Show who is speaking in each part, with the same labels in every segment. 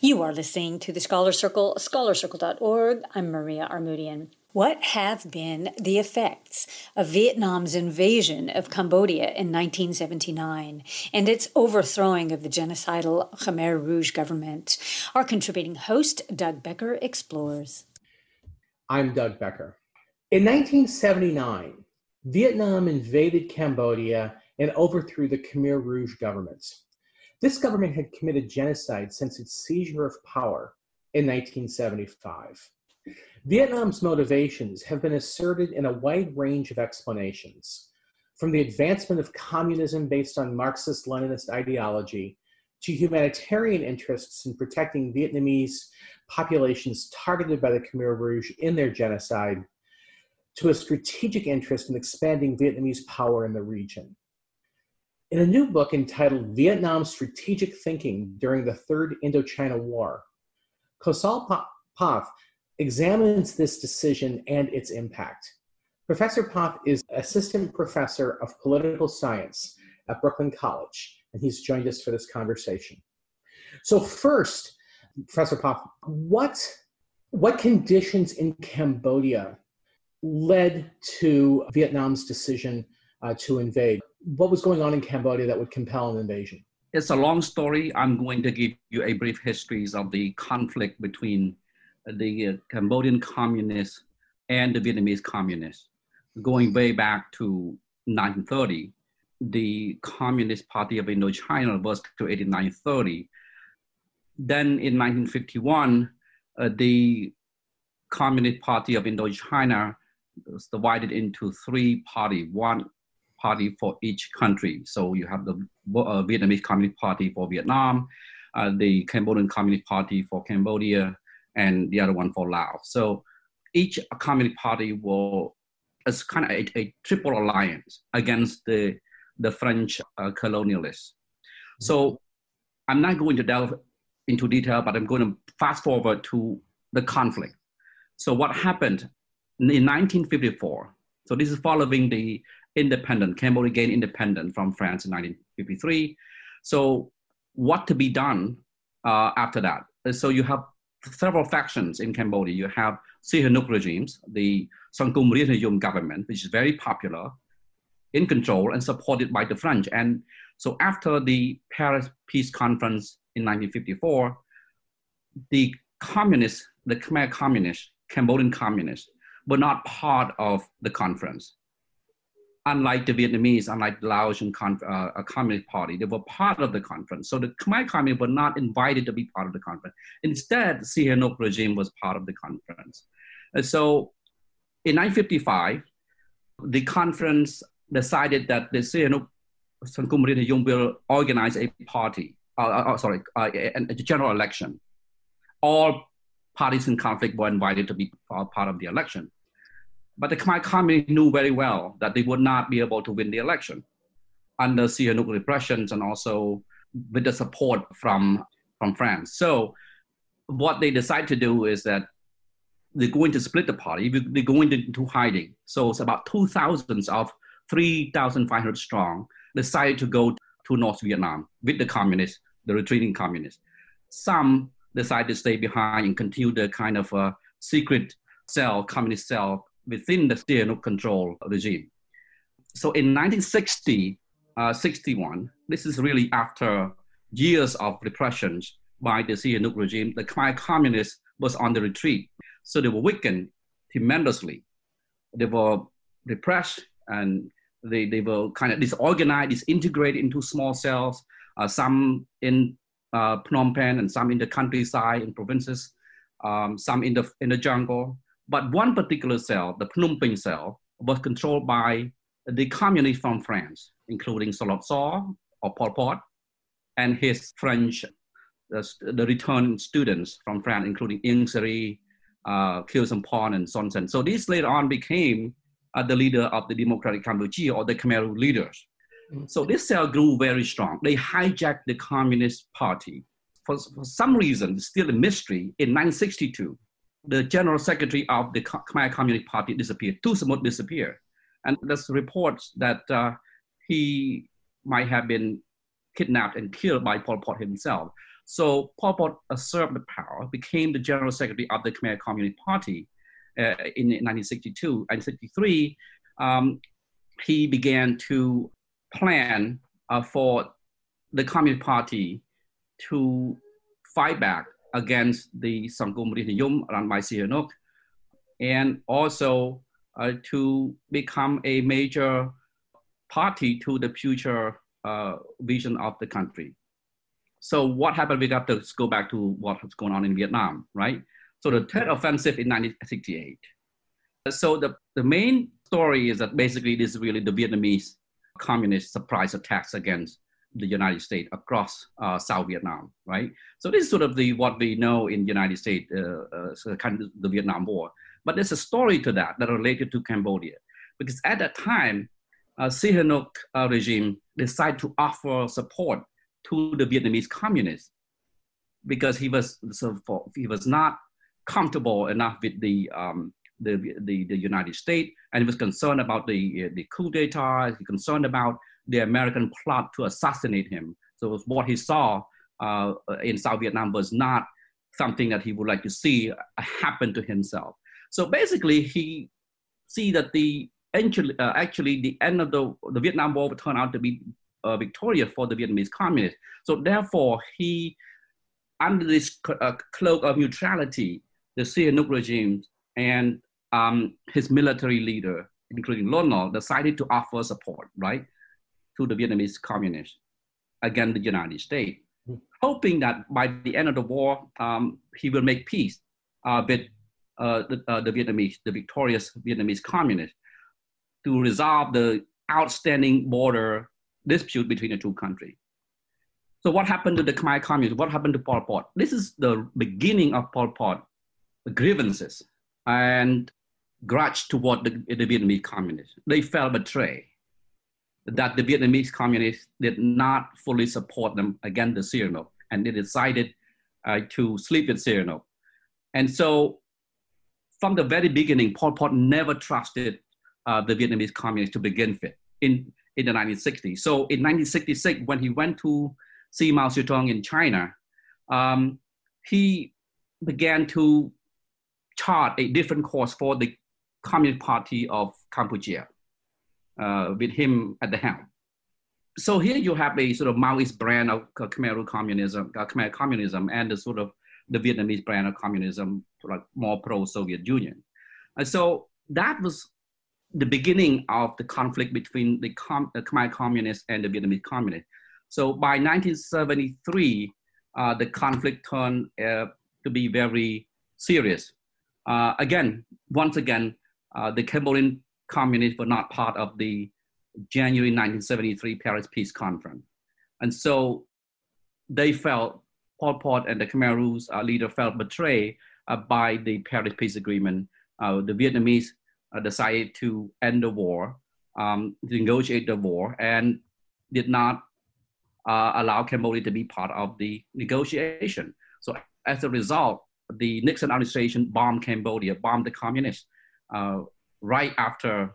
Speaker 1: You are listening to the Scholar Circle, scholarcircle.org. I'm Maria Armoudian. What have been the effects of Vietnam's invasion of Cambodia in 1979 and its overthrowing of the genocidal Khmer Rouge government? Our contributing host, Doug Becker, explores.
Speaker 2: I'm Doug Becker. In 1979, Vietnam invaded Cambodia and overthrew the Khmer Rouge government. This government had committed genocide since its seizure of power in 1975. Vietnam's motivations have been asserted in a wide range of explanations, from the advancement of communism based on Marxist-Leninist ideology to humanitarian interests in protecting Vietnamese populations targeted by the Khmer Rouge in their genocide, to a strategic interest in expanding Vietnamese power in the region. In a new book entitled Vietnam Strategic Thinking During the Third Indochina War, Kosal Path examines this decision and its impact. Professor Path is assistant professor of political science at Brooklyn College, and he's joined us for this conversation. So first, Professor Path, what conditions in Cambodia led to Vietnam's decision to invade? What was going on in Cambodia that would compel an invasion?
Speaker 3: It's a long story. I'm going to give you a brief history of the conflict between the Cambodian communists and the Vietnamese communists. Going way back to 1930, the Communist Party of Indochina was created in 1930. Then in 1951, the Communist Party of Indochina was divided into three parties, one party for each country. So you have the Vietnamese Communist Party for Vietnam, the Cambodian Communist Party for Cambodia, and the other one for Laos. So each Communist Party is kind of a triple alliance against the French colonialists. So I'm not going to delve into detail, but I'm going to fast forward to the conflict. So what happened in 1954, so this is following the Cambodia gained independence from France in 1953. So what to be done after that? So you have several factions in Cambodia. You have Sihanouk regimes, the Sangkum Rianayum government, which is very popular, in control and supported by the French. And so after the Paris Peace Conference in 1954, the communists, the Khmer communists, Cambodian communists, were not part of the conference. Unlike the Vietnamese, unlike the Laotian Communist Party, they were part of the conference. So the Khmer communists were not invited to be part of the conference. Instead, the Sihanouk regime was part of the conference. And so in 1955, the conference decided that the Sihanouk Sangkum Rianayum will organize a party, a general election. All parties in conflict were invited to be part of the election. But the Khmer communists knew very well that they would not be able to win the election under Sihanouk repressions and also with the support from France. So what they decided to do is that they're going to split the party. They're going into hiding. So it's about 2,000 of 3,500 strong decided to go to North Vietnam with the communists, the retreating communists. Some decided to stay behind and continue the kind of secret cell, communist cell, within the Sihanouk control regime. So in 1961, this is really after years of repressions by the Sihanouk regime, the Khmer communists was on the retreat. So they were weakened tremendously. They were repressed and they were kind of disorganized, disintegrated into small cells, some in Phnom Penh and some in the countryside, in provinces, some in the jungle. But one particular cell, the Phnom Penh cell, was controlled by the communists from France, including Solot Saw or Pol Pot, and his French, the returned students from France, including Ieng Sary, Khieu Samphan, and Son Sen. So these later on became the leader of the Democratic Cambodia, or the Khmer Rouge leaders. So this cell grew very strong. They hijacked the Communist Party. For some reason, still a mystery, in 1962, the general secretary of the Khmer Communist Party disappeared. Tu Samut disappeared. And there's reports that he might have been kidnapped and killed by Pol Pot himself. So Pol Pot usurped the power, became the general secretary of the Khmer Communist Party in 1962 and 1963. He began to plan for the Communist Party to fight back against the Sangkum Rinayum run by Sihanouk, and also to become a major party to the future vision of the country. So what happened? We got to go back to what's going on in Vietnam, right? So the Tet Offensive in 1968. So the main story is that basically this is really the Vietnamese communist surprise attacks against the United States across South Vietnam, right? So this is sort of what we know in the United States, so kind of the Vietnam War. But there's a story to that related to Cambodia, because at that time, Sihanouk regime decided to offer support to the Vietnamese communists because he was not comfortable enough with the United States, and he was concerned about the coup d'etat. He was concerned about the American plot to assassinate him. So what he saw in South Vietnam was not something that he would like to see happen to himself. So basically, he see that actually the end of the Vietnam War would turn out to be victorious for the Vietnamese communists. So therefore, he, under this cloak of neutrality, the Sihanouk regime and his military leader, including Lon Nol, decided to offer support, right, to the Vietnamese communists against the United States, hoping that by the end of the war, he will make peace with the victorious Vietnamese communists to resolve the outstanding border dispute between the two countries. So what happened to the Khmer communists? What happened to Pol Pot? This is the beginning of Pol Pot grievances and grudge toward the Vietnamese communists. They felt betrayed that the Vietnamese communists did not fully support them against the Sihanouk, and they decided to sleep with Sihanouk. And so from the very beginning, Pol Pot never trusted the Vietnamese communists to begin with in the 1960s. So in 1966, when he went to see Mao Zedong in China, he began to chart a different course for the Communist Party of Cambodia, with him at the helm. So here you have a sort of Maoist brand of Khmer Rouge communism, Khmer communism, and the sort of the Vietnamese brand of communism, like more pro-Soviet Union. And so that was the beginning of the conflict between the Khmer communists and the Vietnamese communists. So by 1973, the conflict turned to be very serious. Once again, the Cambodian communists were not part of the January 1973 Paris Peace Conference. And so they felt, Pol Pot and the Khmer Rouge leader felt betrayed by the Paris Peace Agreement. The Vietnamese decided to end the war, to negotiate the war, and did not allow Cambodia to be part of the negotiation. So as a result, the Nixon administration bombed Cambodia, bombed the communists right after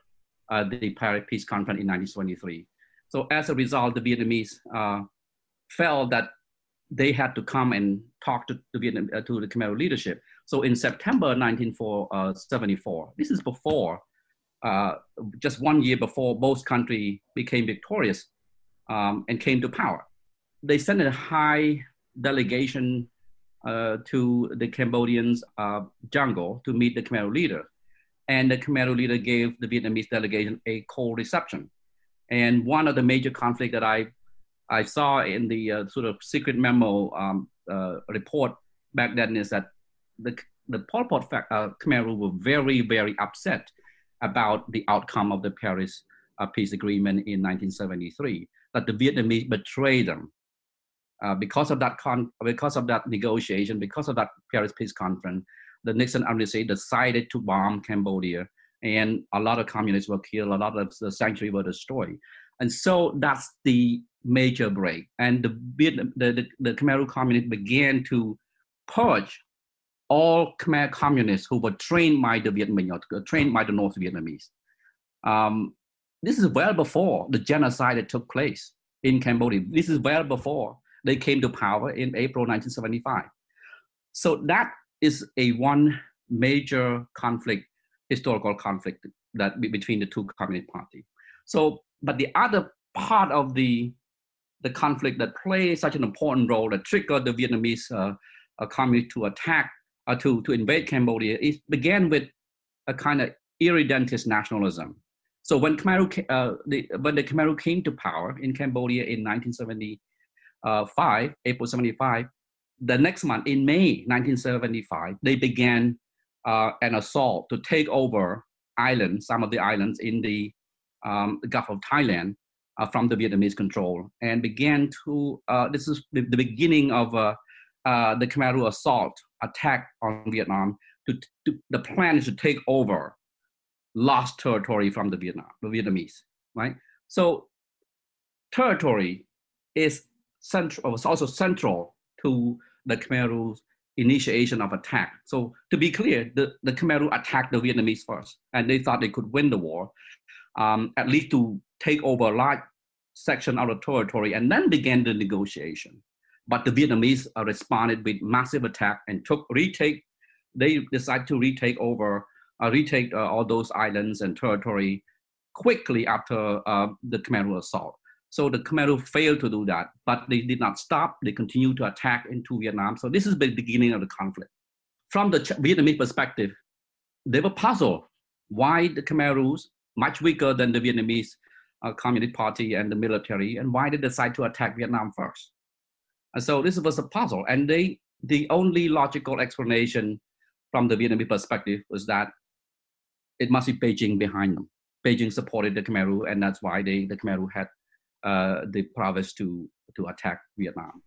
Speaker 3: the Paris Peace Conference in 1973. So as a result, the Vietnamese felt that they had to come and talk to the Khmer Rouge leadership. So in September 1974, this is before, just 1 year before both countries became victorious and came to power, they sent a high delegation to the Cambodians' jungle to meet the Khmer Rouge leader. And the Khmer Rouge leader gave the Vietnamese delegation a cold reception. And one of the major conflicts that I saw in the sort of secret memo report back then is that the Pol Pot Khmer Rouge were very, very upset about the outcome of the Paris Peace Agreement in 1973, that the Vietnamese betrayed them. Because of that negotiation, because of that Paris Peace Conference, the Nixon administration decided to bomb Cambodia, and a lot of communists were killed, a lot of the sanctuary were destroyed. And so that's the major break. And the Khmer Rouge communists began to purge all Khmer communists who were trained by the Vietnamese, trained by the North Vietnamese. This is well before the genocide that took place in Cambodia. This is well before they came to power in April 1975. So that is a one major conflict, historical conflict that between the two communist parties. So, but the other part of the conflict that plays such an important role that triggered the Vietnamese communists to attack, to invade Cambodia, it began with a kind of irredentist nationalism. So when when the Khmer Rouge came to power in Cambodia in 1975, April 75, the next month in May 1975, they began an assault to take over islands, some of the islands in the Gulf of Thailand from the Vietnamese control, and began to, this is the beginning of the Khmer Rouge assault, attack on Vietnam. The plan is to take over lost territory from the Vietnamese, right? So territory is central, was also central to the Khmer Rouge initiation of attack. So to be clear, the Khmer Rouge attacked the Vietnamese first, and they thought they could win the war, at least to take over a large section of the territory, and then began the negotiation. But the Vietnamese responded with massive attack and they decided to retake all those islands and territory quickly after the Khmer Rouge assault. So the Khmer Rouge failed to do that, but they did not stop. They continued to attack into Vietnam. So this is the beginning of the conflict. From the Vietnamese perspective, they were puzzled why the Khmer Rouge, much weaker than the Vietnamese Communist Party and the military, and why they decide to attack Vietnam first. And so this was a puzzle. And the only logical explanation from the Vietnamese perspective was that it must be Beijing behind them. Beijing supported the Khmer Rouge, and that's why the Khmer Rouge had the prowess to attack Vietnam.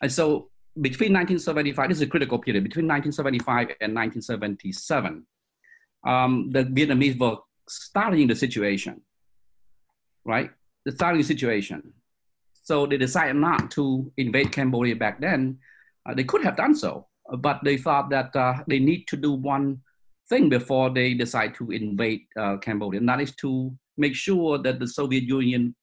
Speaker 3: And so between 1975, this is a critical period, between 1975 and 1977, the Vietnamese were starting the situation, right? The starting situation. So they decided not to invade Cambodia back then. They could have done so, but they thought that they need to do one thing before they decide to invade Cambodia, and that is to make sure that the Soviet Union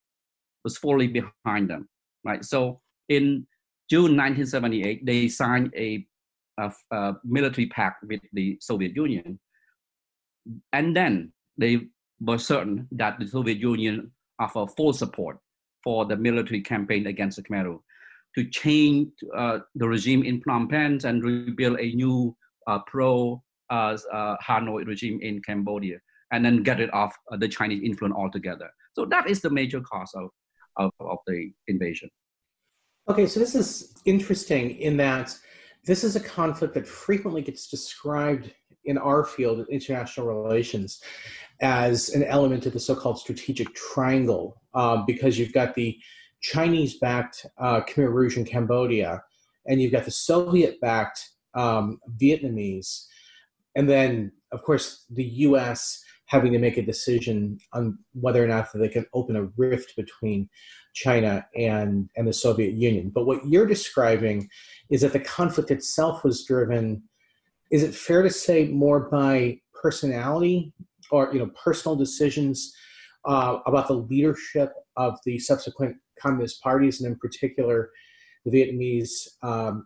Speaker 3: was fully behind them, right? So in June 1978, they signed a military pact with the Soviet Union, and then they were certain that the Soviet Union offered full support for the military campaign against the Khmer Rouge to change the regime in Phnom Penh and rebuild a new pro-Hanoi regime in Cambodia, and then get rid of the Chinese influence altogether. So that is the major cause of the invasion.
Speaker 2: Okay, so this is interesting in that this is a conflict that frequently gets described in our field of international relations as an element of the so-called strategic triangle, because you've got the Chinese-backed Khmer Rouge in Cambodia, and you've got the Soviet-backed Vietnamese, and then, of course, the U.S. having to make a decision on whether or not they can open a rift between China and the Soviet Union. But what you're describing is that the conflict itself was driven, is it fair to say, more by personality or personal decisions about the leadership of the subsequent communist parties, and in particular the Vietnamese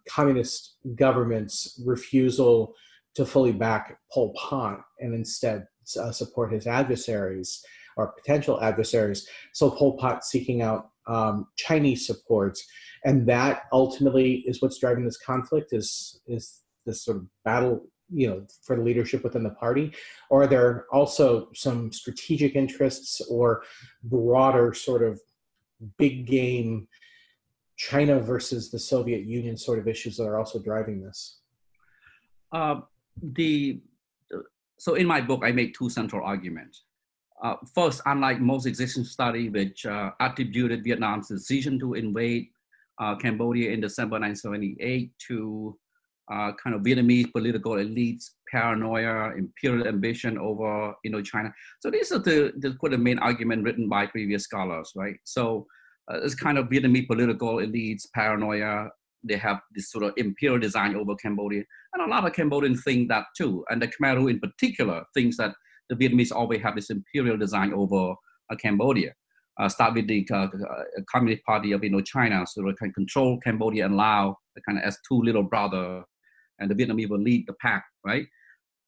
Speaker 2: communist government's refusal to fully back Pol Pot and instead support his adversaries or potential adversaries. So Pol Pot seeking out Chinese support, and that ultimately is what's driving this conflict, is this sort of battle, for the leadership within the party? Or are there also some strategic interests or broader sort of big game China versus the Soviet Union sort of issues that are also driving this?
Speaker 3: So in my book, I make two central arguments. First, unlike most existing studies which attributed Vietnam's decision to invade Cambodia in December 1978 to kind of Vietnamese political elites, paranoia, imperial ambition over China. So these are the main argument written by previous scholars, right? So it's kind of Vietnamese political elites, paranoia. They have this sort of imperial design over Cambodia. And a lot of Cambodians think that too. And the Khmer Rouge in particular thinks that the Vietnamese always have this imperial design over Cambodia. start with the Communist Party of Indochina, so they can control Cambodia and Laos, kind of as two little brother, and the Vietnamese will lead the pack, right?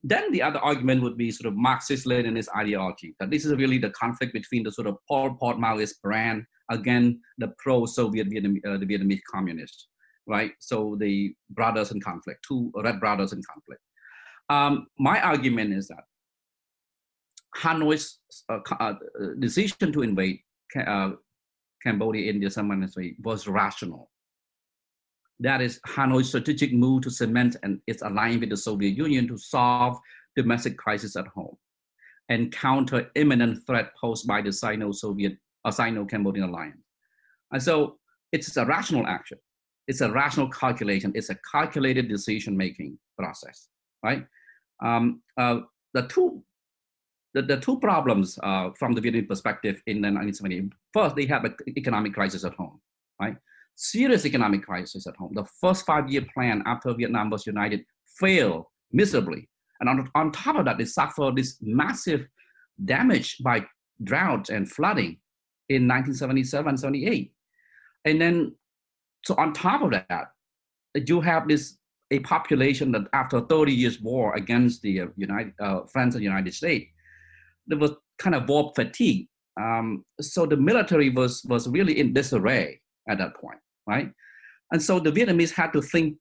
Speaker 3: Then the other argument would be sort of Marxist-Leninist ideology, that this is really the conflict between the sort of Pol Pot Maoist brand against the pro-Soviet the Vietnamese communists, right? So the brothers in conflict, two red brothers in conflict. My argument is that Hanoi's decision to invade Cambodia in December 1993 was rational. That is Hanoi's strategic move to cement and its alliance with the Soviet Union to solve domestic crisis at home and counter imminent threat posed by the Sino-Soviet or Sino-Cambodian alliance. And so it's a rational action. It's a rational calculation. It's a calculated decision-making process, right? The two problems from the Vietnamese perspective in the 1970s, first, they have an economic crisis at home, right? Serious economic crisis at home. The first 5-year plan after Vietnam was united failed miserably. And on top of that, they suffered this massive damage by droughts and flooding in 1977, 78. And then, so on top of that, you have a population that after 30 years war against the France and United States, there was kind of war fatigue. So the military was really in disarray at that point, right? And so the Vietnamese had to think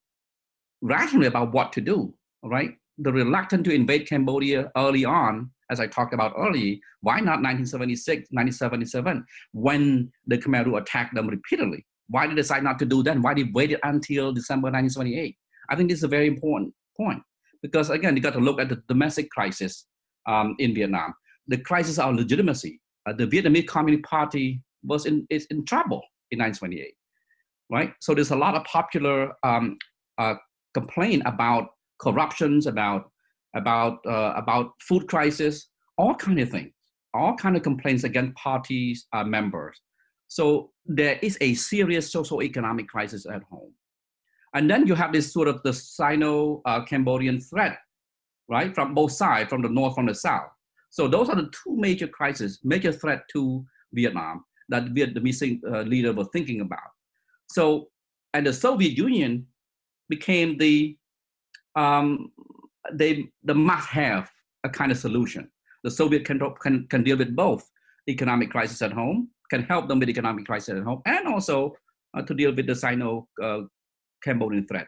Speaker 3: rationally about what to do, right? The reluctance to invade Cambodia early on, as I talked about earlier, why not 1976, 1977, when the Khmer Rouge attacked them repeatedly? Why did they decide not to do that? Why did they wait until December 1978? I think this is a very important point, because again, you got to look at the domestic crisis in Vietnam. The crisis of legitimacy. The Vietnamese Communist Party is in trouble in 1928, right? So there's a lot of popular complaint about corruptions, about food crisis, all kind of things, all kind of complaints against parties members. So there is a serious socio-economic crisis at home. And then you have this sort of the Sino-Cambodian threat, right? From both sides, from the north, from the south. So those are the two major crises, major threat to Vietnam that the Vietnamese leader was thinking about. So, and the Soviet Union became the must-have a kind of solution. The Soviet can deal with both economic crisis at home, can help them with economic crisis at home, and also to deal with the Sino-Cambodian threat.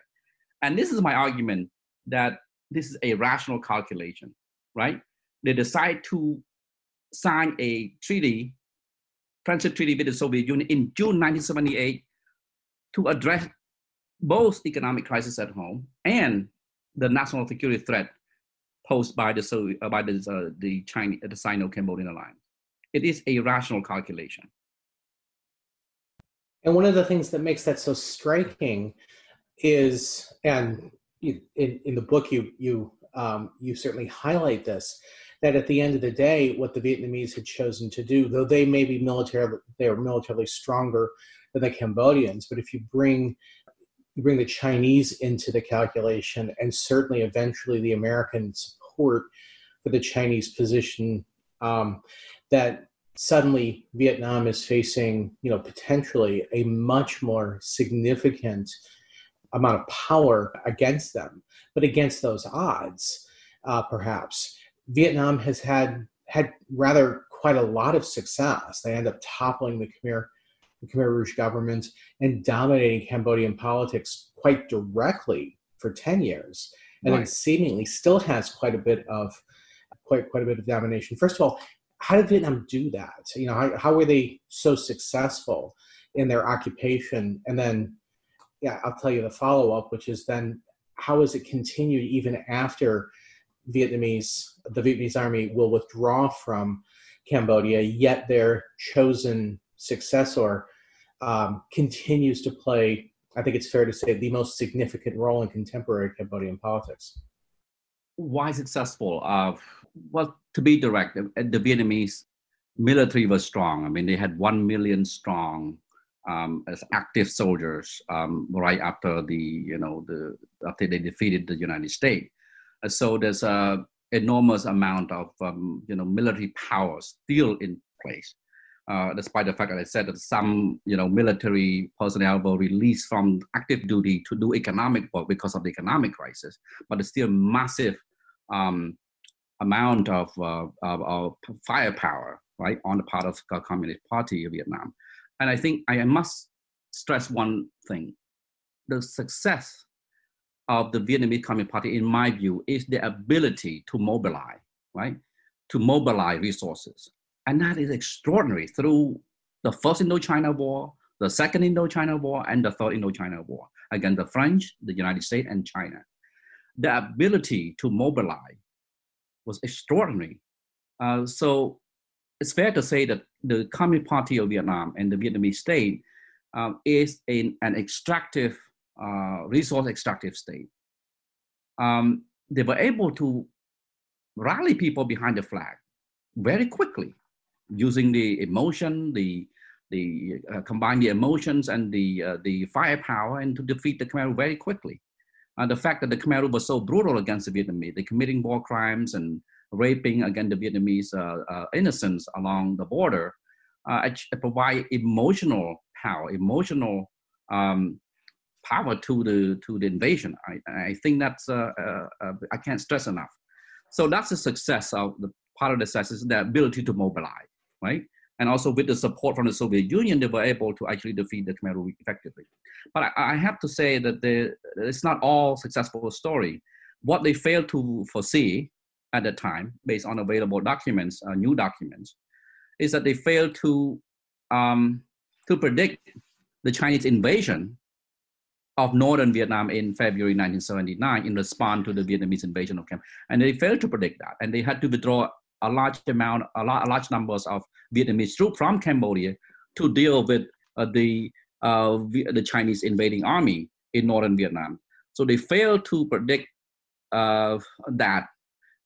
Speaker 3: And this is my argument that this is a rational calculation, right? They decide to sign a treaty, friendship treaty with the Soviet Union in June 1978 to address both economic crisis at home and the national security threat posed by the Sino-Cambodian alliance. It is a rational calculation.
Speaker 2: And one of the things that makes that so striking is, and in the book you certainly highlight this, that at the end of the day, what the Vietnamese had chosen to do, though they may be militarily stronger than the Cambodians, but if you bring the Chinese into the calculation, and certainly eventually the American support for the Chinese position, that suddenly Vietnam is facing, potentially a much more significant amount of power against them. But against those odds, perhaps, Vietnam has had rather quite a lot of success. They end up toppling the Khmer Rouge government and dominating Cambodian politics quite directly for 10 years, and then seemingly still has quite a bit of domination. First of all, how did Vietnam do that? How were they so successful in their occupation? And then, I'll tell you the follow-up, which is then how has it continued even after the Vietnamese army will withdraw from Cambodia, yet their chosen successor continues to play, I think it's fair to say, the most significant role in contemporary Cambodian politics.
Speaker 3: Why successful? Well, to be direct, the Vietnamese military was strong. I mean, they had 1 million strong as active soldiers right after after they defeated the United States. So there's an enormous amount of military power still in place. despite the fact that I said that some military personnel were released from active duty to do economic work because of the economic crisis, but it's still massive amount of firepower, right, on the part of the Communist Party of Vietnam. And I think I must stress one thing. The success of the Vietnamese Communist Party, in my view, is the ability to mobilize, right? To mobilize resources. And that is extraordinary through the First Indochina War, the Second Indochina War, and the Third Indochina War against the French, the United States, and China. The ability to mobilize was extraordinary. So it's fair to say that the Communist Party of Vietnam and the Vietnamese state is an extractive, resource extractive state. They were able to rally people behind the flag very quickly, using the emotion, combine the emotions and the firepower, and to defeat the Khmer Rouge very quickly. The fact that the Khmer Rouge was so brutal against the Vietnamese, they committing war crimes and raping against the Vietnamese innocents along the border, provide emotional power, power to the invasion. I think that's I can't stress enough. So that's the success of the part of the success is the ability to mobilize, right? And also with the support from the Soviet Union, they were able to actually defeat the Khmer Rouge effectively. But I have to say that it's not all successful story. What they failed to foresee at the time, based on available documents, new documents, is that they failed to predict the Chinese invasion of northern Vietnam in February 1979 in response to the Vietnamese invasion of Cambodia. And they failed to predict that. And they had to withdraw a large numbers of Vietnamese troops from Cambodia to deal with the Chinese invading army in northern Vietnam. So they failed to predict that.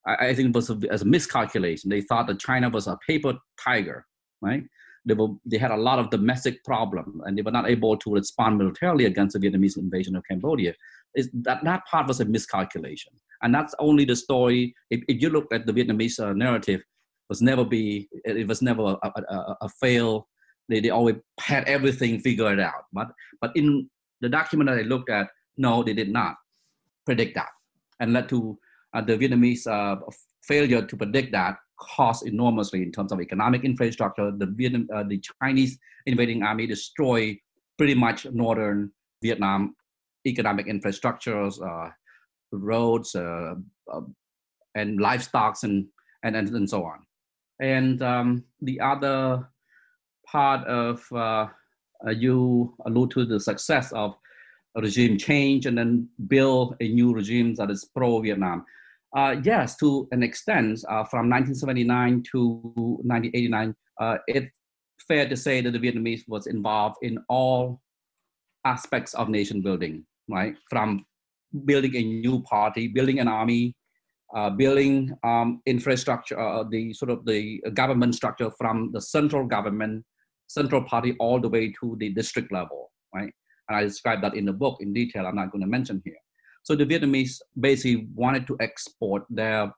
Speaker 3: I think it was a miscalculation. They thought that China was a paper tiger, right? They had a lot of domestic problems, and they were not able to respond militarily against the Vietnamese invasion of Cambodia. That part was a miscalculation. And that's only the story. If you look at the Vietnamese narrative, it was never a fail. They always had everything figured out. But in the document that I looked at, no, they did not predict that, and led to the Vietnamese failure to predict that cost enormously in terms of economic infrastructure. The Chinese invading army destroyed pretty much northern Vietnam economic infrastructures, roads, and livestock, and so on. And the other part of you allude to the success of a regime change and then build a new regime that is pro-Vietnam. Yes, to an extent, from 1979 to 1989, it's fair to say that the Vietnamese was involved in all aspects of nation building, right? From building a new party, building an army, building infrastructure, the government structure from the central government, central party, all the way to the district level, right? And I describe that in the book in detail. I'm not going to mention here. So the Vietnamese basically wanted to export their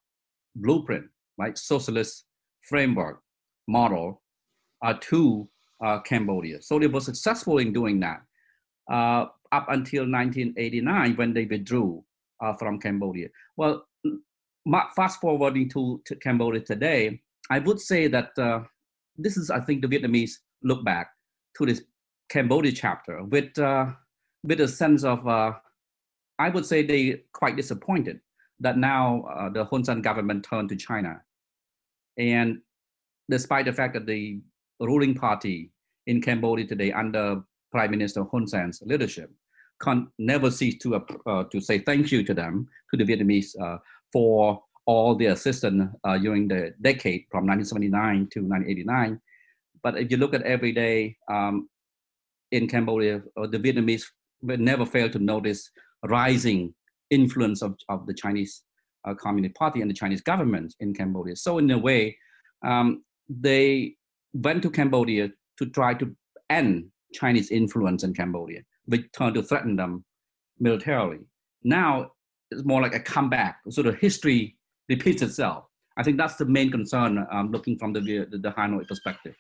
Speaker 3: blueprint, right, socialist framework model to Cambodia. So they were successful in doing that up until 1989 when they withdrew from Cambodia. Well, fast forwarding to Cambodia today, I would say that this is, I think, the Vietnamese look back to this Cambodia chapter with a sense of I would say they quite disappointed that now the Hun Sen government turned to China. And despite the fact that the ruling party in Cambodia today under Prime Minister Hun Sen's leadership can never cease to say thank you to them, to the Vietnamese, for all the assistance during the decade from 1979 to 1989. But if you look at every day in Cambodia, the Vietnamese will never fail to notice rising influence of the Chinese Communist Party and the Chinese government in Cambodia. So in a way, they went to Cambodia to try to end Chinese influence in Cambodia, which turned to threaten them militarily. Now it's more like a comeback, sort of history repeats itself. I think that's the main concern looking from the Hanoi perspective.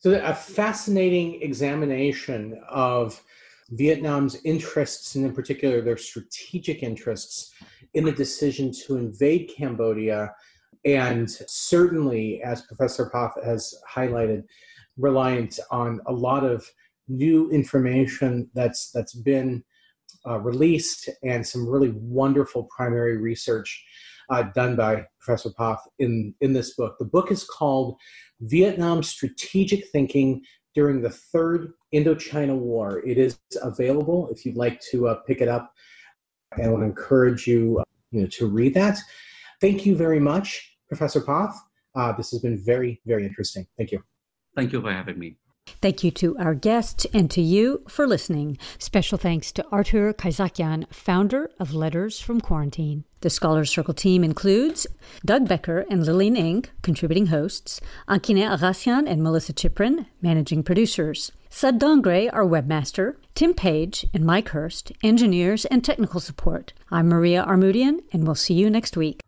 Speaker 2: So a fascinating examination of Vietnam's interests, and in particular their strategic interests in the decision to invade Cambodia, and certainly, as Professor Path has highlighted, reliant on a lot of new information that's been released, and some really wonderful primary research done by Professor Path in this book. The book is called Vietnam Strategic Thinking During the Third Indochina War. It is available if you'd like to pick it up, and I want to encourage you, to read that. Thank you very much, Professor Path. This has been very, very interesting. Thank you.
Speaker 3: Thank you for having me.
Speaker 1: Thank you to our guests and to you for listening. Special thanks to Artur Kaisakian, founder of Letters from Quarantine. The Scholars Circle team includes Doug Becker and Lillian Ng, contributing hosts, Ankine Agassian and Melissa Chiprin, managing producers, Sud Dongre, our webmaster, Tim Page and Mike Hurst, engineers and technical support. I'm Maria Armoudian, and we'll see you next week.